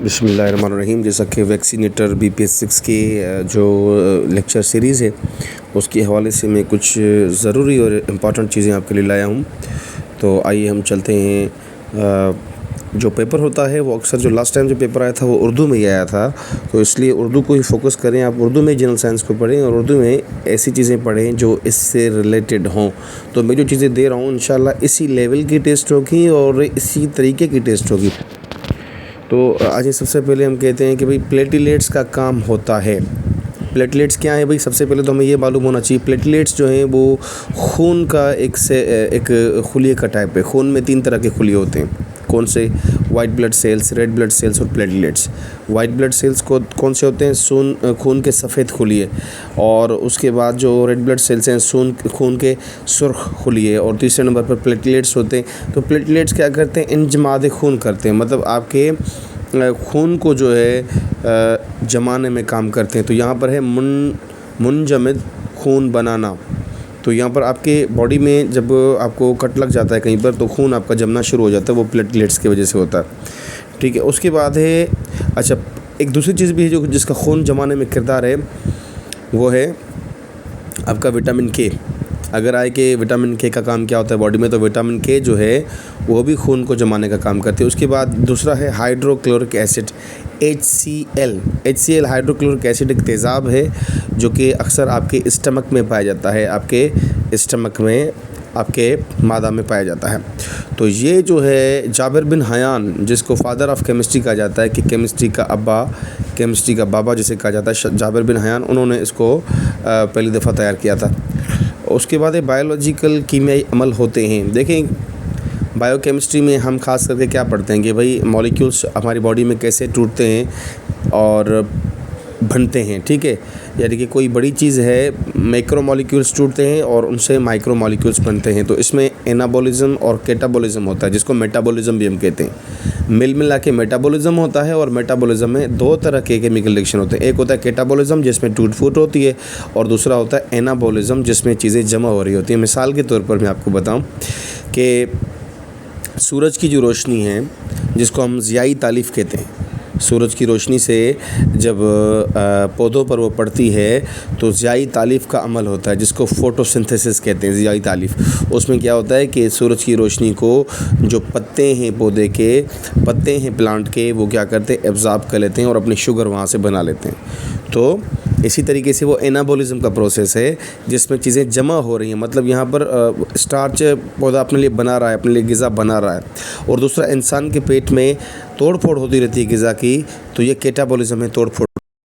बिस्मिल्लाहिर्रहमानिर्रहीम। जैसा कि वैक्सीनेटर BPS6 की जो लेक्चर सीरीज़ है उसके हवाले से मैं कुछ ज़रूरी और इम्पॉर्टेंट चीज़ें आपके लिए लाया हूँ। तो आइए हम चलते हैं। जो पेपर होता है वो अक्सर जो लास्ट टाइम जो पेपर आया था वो उर्दू में ही आया था, तो इसलिए उर्दू को ही फ़ोकस करें। आप उर्दू में जनरल साइंस को पढ़ें और उर्दू में ऐसी चीज़ें पढ़ें जो इससे रिलेटेड हों। तो मैं जो चीज़ें दे रहा हूँ इंशाल्लाह इसी लेवल की टेस्ट होगी और इसी तरीके की टेस्ट होगी। तो आज सबसे पहले हम कहते हैं कि भाई प्लेटलेट्स का काम होता है। प्लेटलेट्स क्या है भाई? सबसे पहले तो हमें ये मालूम होना चाहिए प्लेटलेट्स जो हैं वो खून का एक खुलिये का टाइप है। खून में 3 तरह के खुलिये होते हैं। कौन से? White blood cells, red blood cells और प्लेटलेट्स। वाइट ब्लड सेल्स को कौन से होते हैं? खून के सफ़ेद खुलिये। और उसके बाद जो रेड ब्लड सेल्स हैं खून के सुर्ख खुलिये। और तीसरे नंबर पर प्लेटलेट्स होते हैं। तो प्लेटलेट्स क्या करते हैं? इंजमाद खून करते हैं, मतलब आपके खून को जो है जमाने में काम करते हैं। तो यहाँ पर है मुनजमद खून बनाना। तो यहाँ पर आपके बॉडी में जब आपको कट लग जाता है कहीं पर तो खून आपका जमना शुरू हो जाता है, वो प्लेटलेट्स की वजह से होता है। ठीक है, उसके बाद है अच्छा एक दूसरी चीज़ भी है जो जिसका खून जमाने में किरदार है, वो है आपका विटामिन के। अगर आए कि विटामिन के का काम क्या होता है बॉडी में, तो विटामिन के जो है वो भी खून को जमाने का काम करती है। उसके बाद दूसरा है hydrochloric acid, HCl hydrochloric acid एक तेज़ाब है जो कि अक्सर आपके स्टमक में पाया जाता है, आपके स्टमक में आपके मादा में पाया जाता है। तो ये जो है जाबिर बिन हयान, जिसको फादर ऑफ केमिस्ट्री कहा जाता है कि केमिस्ट्री का अब्बा, केमिस्ट्री का बाबा जिसे कहा जाता है, जाबिर बिन हयान, उन्होंने इसको पहली दफ़ा तैयार किया था। उसके बाद बायोलॉजिकल कीमियाई अमल होते हैं। देखें बायोकेमिस्ट्री में हम खास करके क्या पढ़ते हैं कि भाई मॉलिक्यूल्स हमारी बॉडी में कैसे टूटते हैं और बनते हैं। ठीक है, यानी कि कोई बड़ी चीज़ है, मैक्रो मॉलिक्यूल्स टूटते हैं और उनसे माइक्रो मॉलिक्यूल्स बनते हैं। तो इसमें एनाबॉलिज्म और कैटाबॉलिज्म होता है, जिसको मेटाबॉलिज्म भी हम कहते हैं। मिला के मेटाबॉलिज्म होता है और मेटाबॉलिज्म में 2 तरह के केमिकल रिएक्शन होते हैं। एक होता है कैटाबॉलिज्म जिसमें टूट फूट होती है, और दूसरा होता है एनाबॉलिज्म जिसमें चीज़ें जमा हो रही होती हैं। मिसाल के तौर पर मैं आपको बताऊँ कि सूरज की जो रोशनी है जिसको हम ज़ियाई तालीफ़ कहते हैं, सूरज की रोशनी से जब पौधों पर वो पड़ती है तो ज़ियाई तालीफ़ का अमल होता है, जिसको फ़ोटोसिंथेसिस कहते हैं, ज़ियाई तालीफ़। उसमें क्या होता है कि सूरज की रोशनी को जो पत्ते हैं पौधे के, पत्ते हैं प्लांट के, वो क्या करते हैं? एब्ज़ॉर्ब कर लेते हैं और अपनी शुगर वहाँ से बना लेते हैं। तो इसी तरीके से वो एनाबॉलिज्म का प्रोसेस है जिसमें चीज़ें जमा हो रही हैं। मतलब यहाँ पर स्टार्च पौधा अपने लिए बना रहा है, अपने लिए ग़िज़ा बना रहा है, और दूसरा इंसान के पेट में तोड़ फोड़ होती रहती है ग़िज़ा की, तो ये कैटाबॉलिज्म है, तोड़ फोड़।